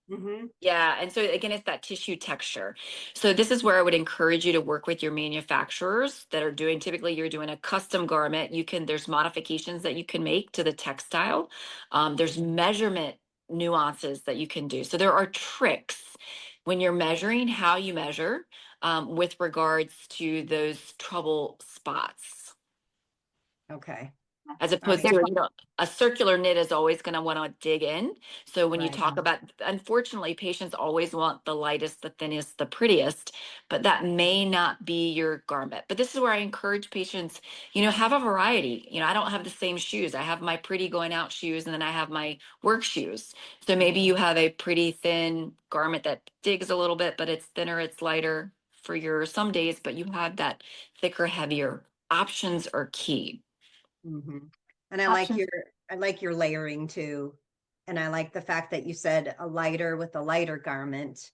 Mm-hmm. Yeah. And so again, it's that tissue texture. So this is where I would encourage you to work with your manufacturers that are typically you're doing a custom garment. There's modifications that you can make to the textile. There's measurement nuances that you can do. So there are tricks when you're measuring, how you measure with regards to those trouble spots. Okay. As All opposed right. to, a circular knit is always going to want to dig in. So when you Right. talk about, unfortunately, patients always want the lightest, the thinnest, the prettiest, but that may not be your garment. But this is where I encourage patients, have a variety. I don't have the same shoes. I have my pretty going out shoes, and then I have my work shoes. So maybe you have a pretty thin garment that digs a little bit, but it's thinner, it's lighter for your some days, but you have that thicker, heavier. Options are key. Mm-hmm. And Options. I like your layering too. And I like the fact that you said a lighter with a lighter garment.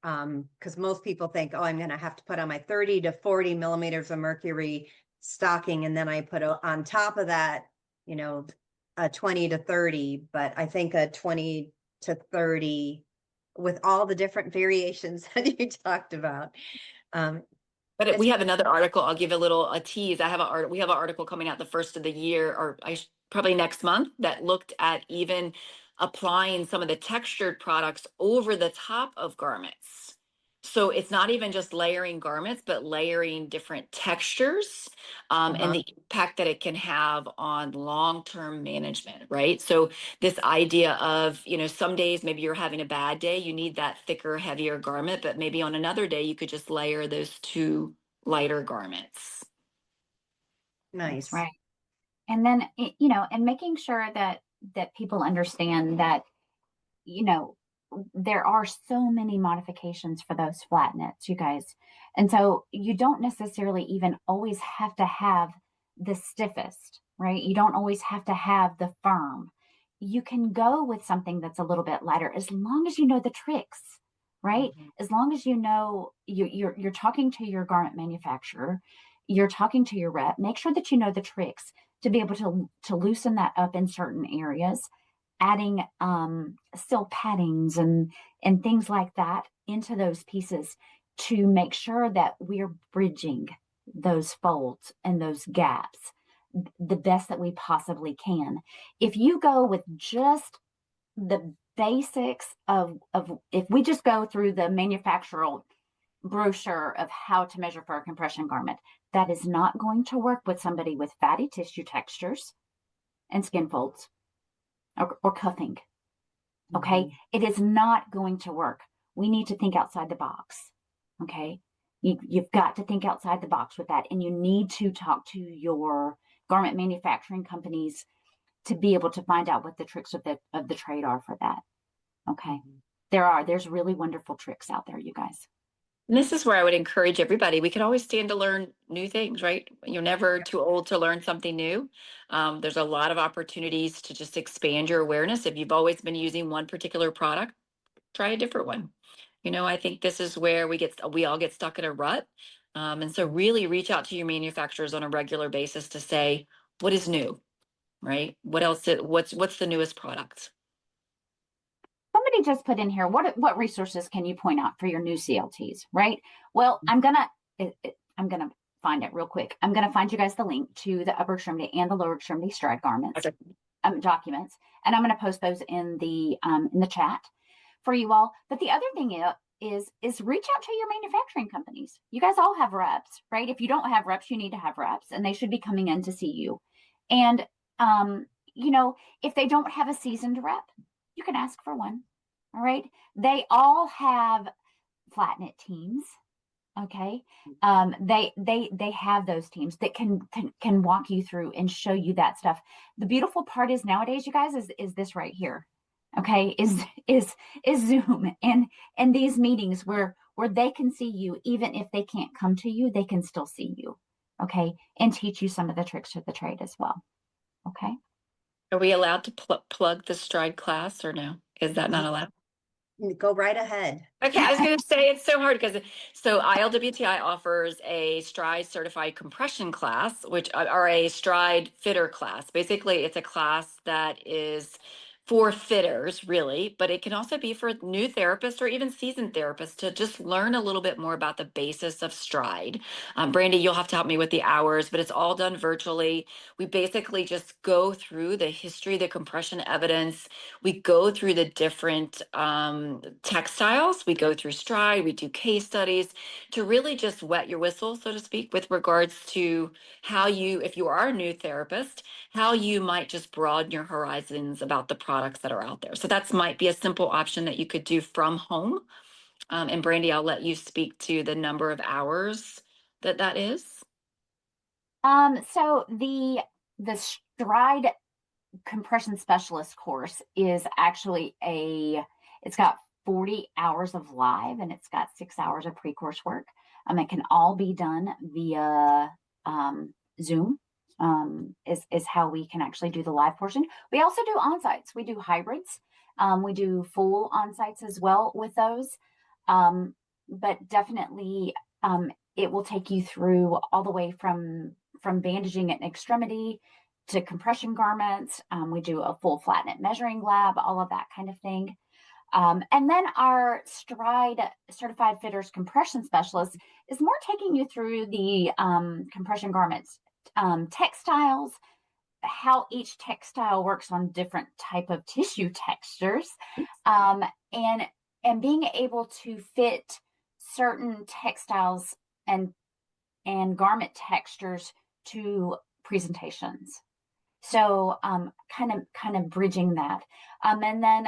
Because most people think, oh, I'm going to have to put on my 30 to 40 millimeters of mercury stocking. And then I put on top of that, a 20 to 30, but I think a 20 to 30 with all the different variations that you talked about. But we have another article. I'll give a tease. We have an article coming out the first of the year, or probably next month, that looked at even applying some of the textured products over the top of garments. So it's not even just layering garments, but layering different textures and the impact that it can have on long-term management, right? So this idea of, some days maybe you're having a bad day, you need that thicker, heavier garment, but maybe on another day you could just layer those two lighter garments. Nice. That's right. And then, and making sure that people understand that, there are so many modifications for those flat knits, you guys. And so you don't necessarily even always have to have the stiffest, right? You don't always have to have the firm. You can go with something that's a little bit lighter as long as you know the tricks, right? As long as you know you're talking to your garment manufacturer, you're talking to your rep, make sure that you know the tricks to be able to loosen that up in certain areas, adding silk paddings and things like that into those pieces to make sure that we're bridging those folds and those gaps the best that we possibly can. If you go with just the basics of if we just go through the manufacturer brochure of how to measure for a compression garment, that is not going to work with somebody with fatty tissue textures and skin folds or cuffing. Okay. It is not going to work. We need to think outside the box. Okay. You've got to think outside the box with that. And you need to talk to your garment manufacturing companies to be able to find out what the tricks of the trade are for that. Okay. There's really wonderful tricks out there, you guys. And this is where I would encourage everybody. We can always stand to learn new things, right? You're never too old to learn something new. There's a lot of opportunities to just expand your awareness. If you've always been using one particular product, try a different one. I think this is where we all get stuck in a rut. And so really reach out to your manufacturers on a regular basis to say, what is new, right? What's the newest product? Somebody just put in here, what resources can you point out for your new CLTs, right? Well, I'm gonna find it real quick. I'm gonna find you guys the link to the upper extremity and the lower extremity stride garments documents, and I'm gonna post those in the chat for you all. But the other thing is reach out to your manufacturing companies. You guys all have reps, right? If you don't have reps, you need to have reps, and they should be coming in to see you. And if they don't have a seasoned rep, you can ask for one. All right. They all have flat knit teams. Okay. They have those teams that can walk you through and show you that stuff. The beautiful part is nowadays, you guys, is this right here. Okay. Is Zoom and these meetings where they can see you, even if they can't come to you, they can still see you. Okay. And teach you some of the tricks of the trade as well. Okay. Are we allowed to plug the stride class or no? Is that not allowed? Go right ahead. Okay, I was going to say it's so hard because ILWTI offers a stride certified compression class, which are a stride fitter class. Basically, it's a class that is for fitters, really, but it can also be for new therapists or even seasoned therapists to just learn a little bit more about the basis of stride. Brandy, you'll have to help me with the hours, but it's all done virtually. We basically just go through the history, the compression evidence. We go through the different textiles. We go through stride. We do case studies to really just wet your whistle, so to speak, with regards to how you, if you are a new therapist, how you might just broaden your horizons about the products that are out there. So that might be a simple option that you could do from home. And Brandy, I'll let you speak to the number of hours that is. So the stride compression specialist course is actually it's got 40 hours of live and it's got 6 hours of pre-course work. It can all be done via Zoom. Is how we can actually do the live portion. We also do on-sites. We do hybrids. We do full on-sites as well with those. But definitely it will take you through all the way from bandaging at an extremity to compression garments. We do a full flatnet measuring lab, all of that kind of thing. And then our Stride Certified Fitters Compression Specialist is more taking you through the compression garments, textiles, how each textile works on different type of tissue textures, and being able to fit certain textiles and garment textures to presentations. So kind of bridging that. And then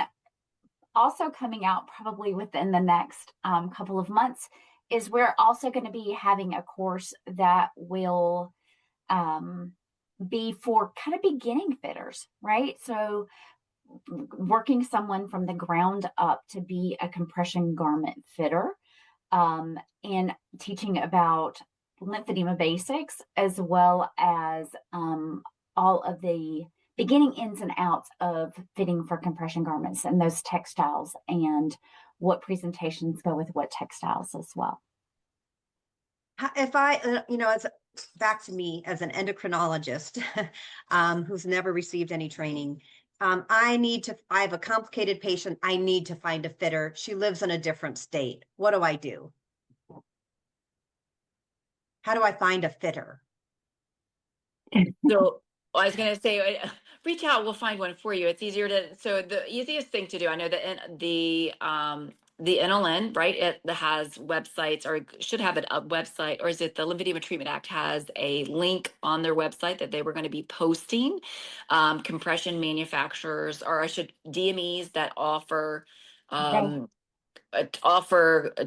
also coming out probably within the next couple of months is we're also going to be having a course that will be for kind of beginning fitters, right? So working someone from the ground up to be a compression garment fitter, and teaching about lymphedema basics, as well as all of the beginning ins and outs of fitting for compression garments and those textiles and what presentations go with what textiles as well. If I, as back to me as an endocrinologist who's never received any training, I have a complicated patient. I need to find a fitter. She lives in a different state. What do I do? How do I find a fitter? So I was going to say, reach out. We'll find one for you. It's easier to. So the easiest thing to do, I know that the NLN, right? It has websites, or should have a website, or is it the Lymphedema Treatment Act has a link on their website that they were going to be posting compression manufacturers, or DMEs that offer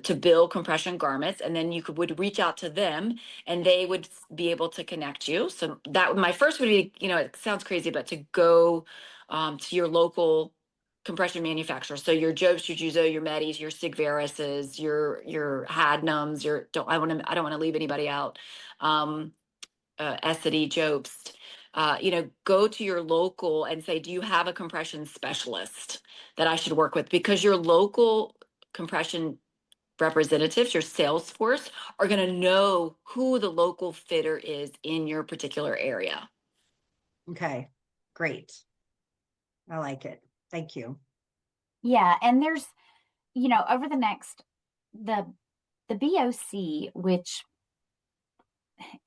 to build compression garments, and then you would reach out to them and they would be able to connect you. So that my first would be, it sounds crazy, but to go to your local compression manufacturer. So your Jobst, your Juzo, your Medis, your Sigvarises, your Hadnums, I don't want to leave anybody out. Essity, Jobst. Go to your local and say, do you have a compression specialist that I should work with? Because your local compression representatives, your sales force, are going to know who the local fitter is in your particular area. Okay, great. I like it. Thank you. Yeah, and there's, over the next, the BOC, which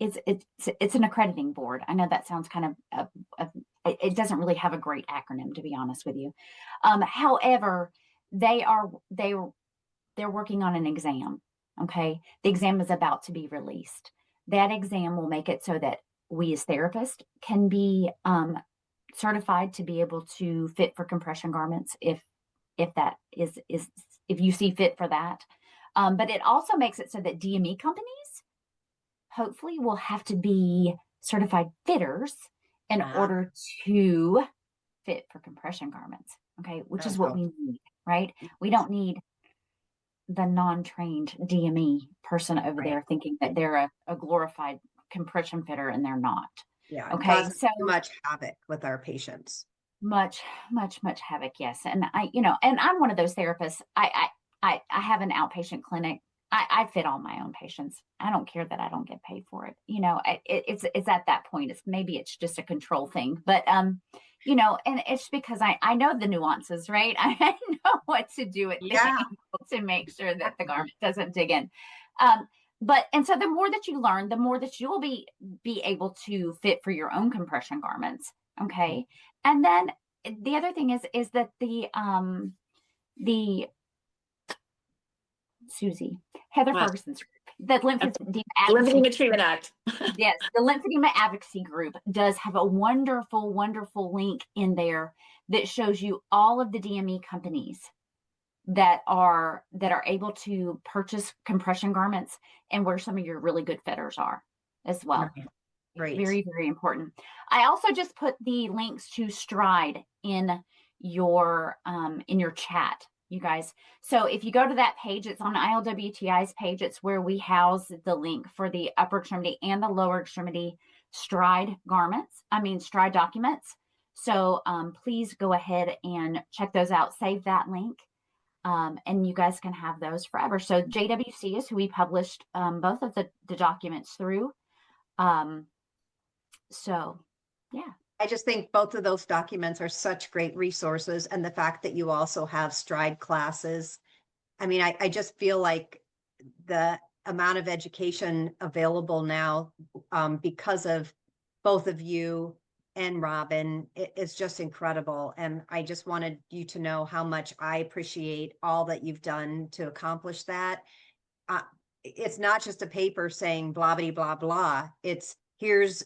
it's an accrediting board. I know that sounds kind of it doesn't really have a great acronym, to be honest with you. However, they're working on an exam. Okay, the exam is about to be released. That exam will make it so that we as therapists can be certified to be able to fit for compression garments if that is if you see fit for that. But it also makes it so that DME companies hopefully will have to be certified fitters in order to fit for compression garments. Okay, which is what we need, right? We don't need the non-trained DME person over there thinking that they're a glorified compression fitter, and they're not. Yeah. Okay. So much havoc with our patients. Much havoc. Yes. And and I'm one of those therapists. I have an outpatient clinic I fit all my own patients. I don't care that I don't get paid for it. You know, it's at that point. It's just a control thing, but you know, and it's because I know the nuances, right? I know what to do at the Yeah. ankle to make sure that the garment doesn't dig in. But and so the more that you learn, the more that you'll be able to fit for your own compression garments. Okay, and then the other thing is that the Susie, Heather Wow. Ferguson's group, the Lymphedema Advocacy. Lymphedema Treatment Act. Yes, the Lymphedema Advocacy Group does have a wonderful, wonderful link in there that shows you all of the DME companies that are able to purchase compression garments and where some of your really good fitters are as well. Great. Very, very important. I also just put the links to Stride in your chat, you guys. So if you go to that page, it's on ILWTI's page. It's where we house the link for the upper extremity and the lower extremity Stride Stride documents. So please go ahead and check those out. Save that link. And you guys can have those forever. So JWC is who we published both of the documents through. So, yeah. I just think both of those documents are such great resources. And the fact that you also have Stride classes. I mean, I just feel like the amount of education available now because of both of you and Robin is just incredible. And I just wanted you to know how much I appreciate all that you've done to accomplish that. It's not just a paper saying blah, blah, blah, blah. It's here's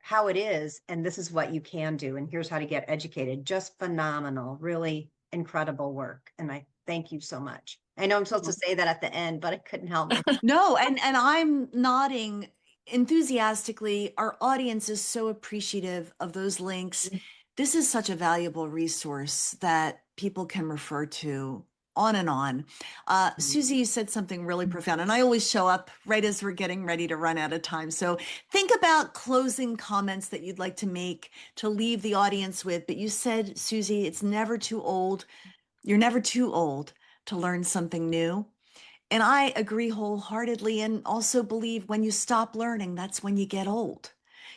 how it is, and this is what you can do, and here's how to get educated. Just phenomenal, really incredible work. And I thank you so much. I know I'm supposed to say that at the end, but I couldn't help it. No, and I'm nodding enthusiastically. Our audience is so appreciative of those links. This is such a valuable resource that people can refer to on and on. Susie, you said something really profound, and I always show up right as we're getting ready to run out of time. So think about closing comments that you'd like to make to leave the audience with. But you said, Susie, it's never too old. You're never too old to learn something new. And I agree wholeheartedly, and also believe when you stop learning, that's when you get old.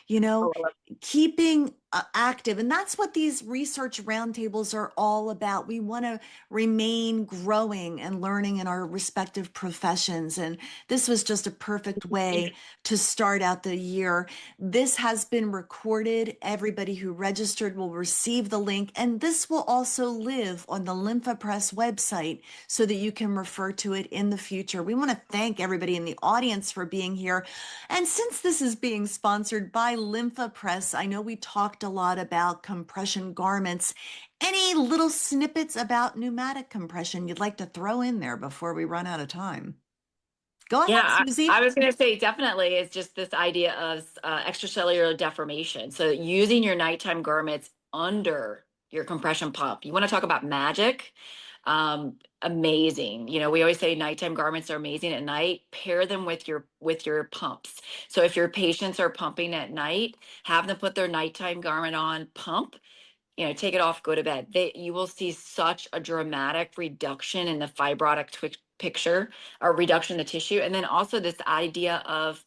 You know, keeping active. And that's what these research roundtables are all about. We want to remain growing and learning in our respective professions. And this was just a perfect way to start out the year. This has been recorded. Everybody who registered will receive the link. And this will also live on the Lympha Press website so that you can refer to it in the future. We want to thank everybody in the audience for being here. And since this is being sponsored by Lympha Press, I know we talked a lot about compression garments. Any little snippets about pneumatic compression you'd like to throw in there before we run out of time? Go ahead, Yeah, Susie. I was going to say definitely it's just this idea of extracellular deformation. So using your nighttime garments under your compression pump. You want to talk about magic? Amazing. You know, we always say nighttime garments are amazing at night. Pair them with your pumps. So if your patients are pumping at night, have them put their nighttime garment on, pump, you know, take it off, go to bed. You will see such a dramatic reduction in the fibrotic picture or reduction in the tissue. And then also this idea of,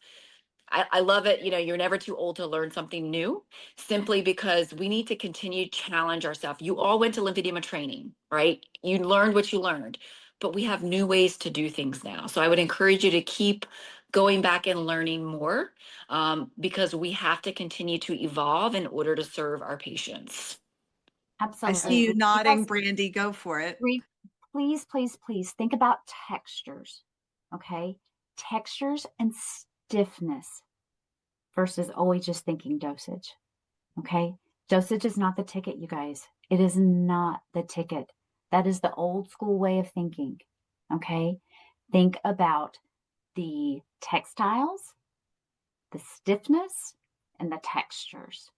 I love it. You know, you're never too old to learn something new, simply because we need to continue to challenge ourselves. You all went to lymphedema training, right? You learned what you learned, but we have new ways to do things now. So I would encourage you to keep going back and learning more because we have to continue to evolve in order to serve our patients. Absolutely. I see you nodding, guys, Brandy. Go for it. please, please, please think about textures. Okay. Textures and stiffness versus always just thinking dosage. Okay. Dosage is not the ticket, you guys. It is not the ticket. That is the old school way of thinking. Okay. Think about the textiles, the stiffness, and the textures.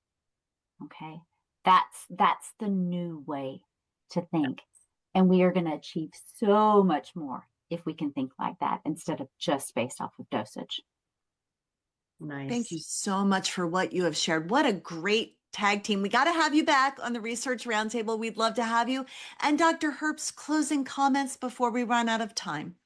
Okay. That's the new way to think. And we are going to achieve so much more if we can think like that instead of just based off of dosage. Nice. Thank you so much for what you have shared. What a great tag team. We got to have you back on the Research Roundtable. We'd love to have you. And Dr. Herbst's closing comments before we run out of time.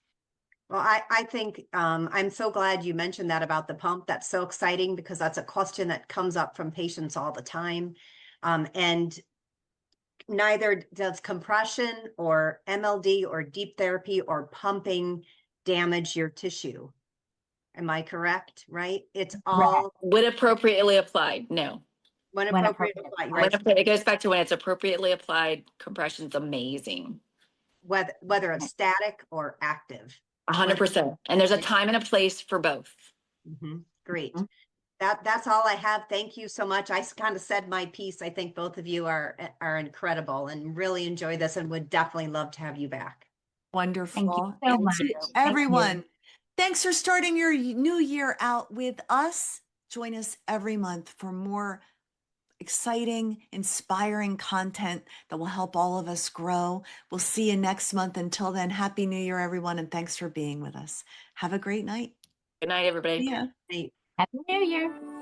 Well, I think I'm so glad you mentioned that about the pump. That's so exciting because that's a question that comes up from patients all the time. And neither does compression or MLD or deep therapy or pumping damage your tissue. Am I correct? Right? It's all When appropriately applied, no. when When appropriate, appropriate. right? It goes back to when it's appropriately applied, compression's amazing. Whether it's static or active. 100%. And there's a time and a place for both. Great. Mhm. That's all I have. Thank you so much. I kind of said my piece. I think both of you are incredible and really enjoy this and would definitely love to have you back. Wonderful. Thank you so And much. to Thank you. everyone, thanks for starting your new year out with us. Join us every month for more exciting, inspiring content that will help all of us grow. We'll see you next month. Until then, Happy New Year, everyone, and thanks for being with us. Have a great night. Good night, everybody. Yeah. Great. Happy New Year.